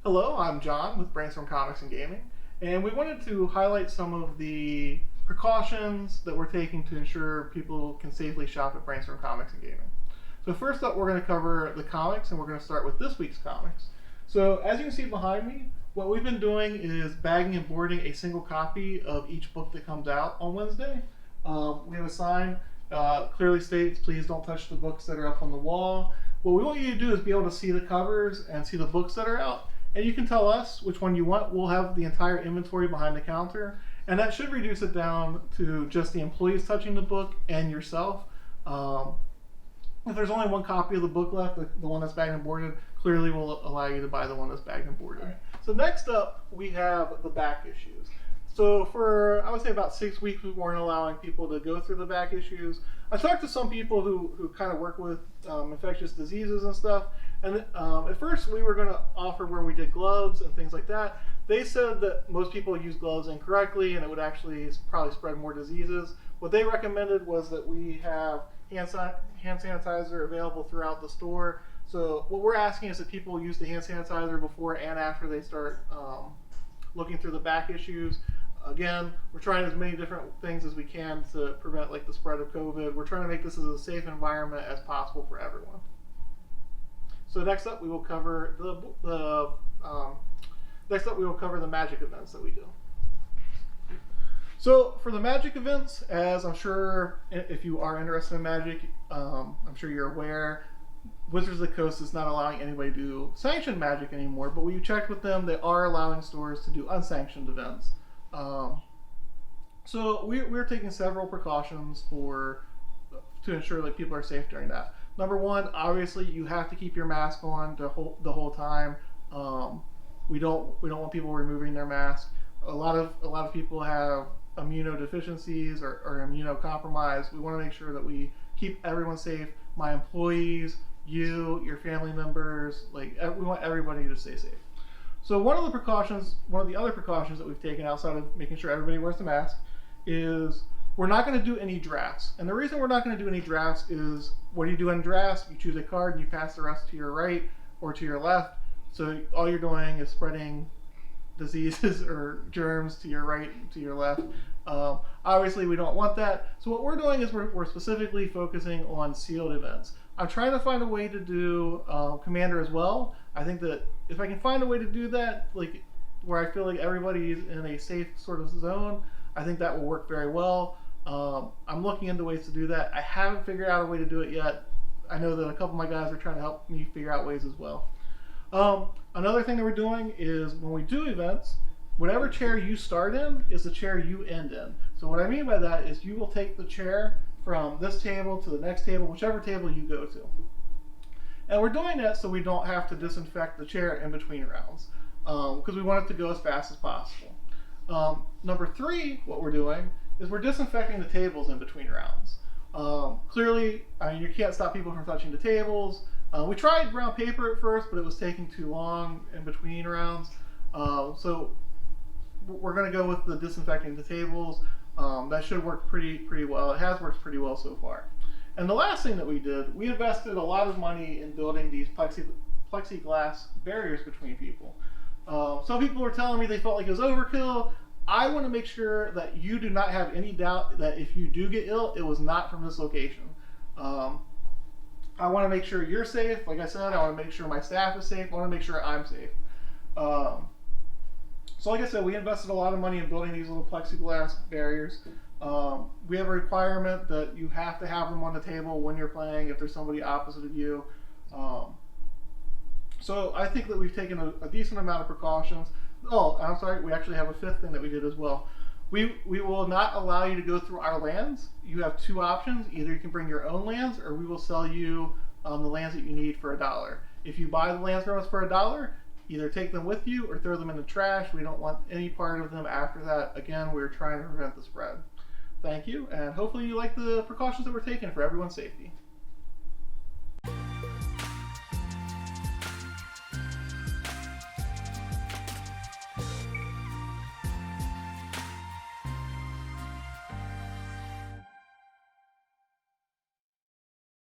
Hello, I'm John with Brainstorm Comics and Gaming, and we wanted to highlight some of the precautions that we're taking to ensure people can safely shop at Brainstorm Comics and Gaming. So first up, we're going to cover the comics, and we're going to start with this week's comics. So as you can see behind me, what we've been doing is bagging and boarding a single copy of each book that comes out on Wednesday. We have a sign clearly states, please don't touch the books that are up on the wall. What we want you to do is be able to see the covers and see the books that are out. And you can tell us which one you want. We'll have the entire inventory behind the counter, and that should reduce it down to just the employees touching the book and yourself. If there's only one copy of the book left, the one that's bagged and boarded, clearly will allow you to buy the one that's bagged and boarded. Right. So next up, we have the back issues. So for, I would say about 6 weeks, we weren't allowing people to go through the back issues. I talked to some people who kind of work with infectious diseases and stuff, and at first we were going to offer where we did gloves and things like that. They said that most people use gloves incorrectly and it would actually probably spread more diseases. What they recommended was that we have hand sanitizer available throughout the store. So what we're asking is that people use the hand sanitizer before and after they start looking through the back issues. Again, we're trying as many different things as we can to prevent like the spread of COVID. We're trying to make this as a safe environment as possible for everyone. So next up, we will cover the magic events that we do. So for the magic events, as I'm sure if you are interested in magic, I'm sure you're aware, Wizards of the Coast is not allowing anybody to do sanctioned magic anymore, but when you checked with them, they are allowing stores to do unsanctioned events. So we're taking several precautions to ensure that people are safe during that. Number one, obviously you have to keep your mask on the whole time. We don't want people removing their mask. A lot of people have immunodeficiencies or immunocompromised. We want to make sure that we keep everyone safe. My employees, you, your family members, we want everybody to stay safe. So one of the other precautions that we've taken outside of making sure everybody wears the mask is we're not going to do any drafts. And the reason we're not going to do any drafts is, what do you do in drafts? You choose a card and you pass the rest to your right or to your left. So all you're doing is spreading diseases or germs to your right and to your left. Obviously we don't want that. So what we're doing is we're specifically focusing on sealed events. I'm trying to find a way to do Commander as well. I think that if I can find a way to do that, where I feel like everybody's in a safe sort of zone, I think that will work very well. I'm looking into ways to do that. I haven't figured out a way to do it yet. I know that a couple of my guys are trying to help me figure out ways as well. Another thing that we're doing is when we do events, whatever chair you start in is the chair you end in. So what I mean by that is you will take the chair from this table to the next table, whichever table you go to. And we're doing that so we don't have to disinfect the chair in between rounds, because we want it to go as fast as possible. Number three, what we're doing is we're disinfecting the tables in between rounds. Clearly, you can't stop people from touching the tables. We tried brown paper at first, but it was taking too long in between rounds. So we're going to go with the disinfecting the tables. That should work pretty well. It has worked pretty well so far. And the last thing that we did, we invested a lot of money in building these plexiglass barriers between people. Some people were telling me they felt like it was overkill. I want to make sure that you do not have any doubt that if you do get ill, it was not from this location. I want to make sure you're safe. Like I said, I want to make sure my staff is safe. I want to make sure I'm safe. So like I said, we invested a lot of money in building these little plexiglass barriers. We have a requirement that you have to have them on the table when you're playing if there's somebody opposite of you. So I think that we've taken a decent amount of precautions. Oh, I'm sorry, we actually have a fifth thing that we did as well. We will not allow you to go through our lands. You have two options. Either you can bring your own lands, or we will sell you the lands that you need for $1. If you buy the lands from us for $1, either take them with you or throw them in the trash. We don't want any part of them after that. Again, we're trying to prevent the spread. Thank you, and hopefully you like the precautions that we're taking for everyone's safety.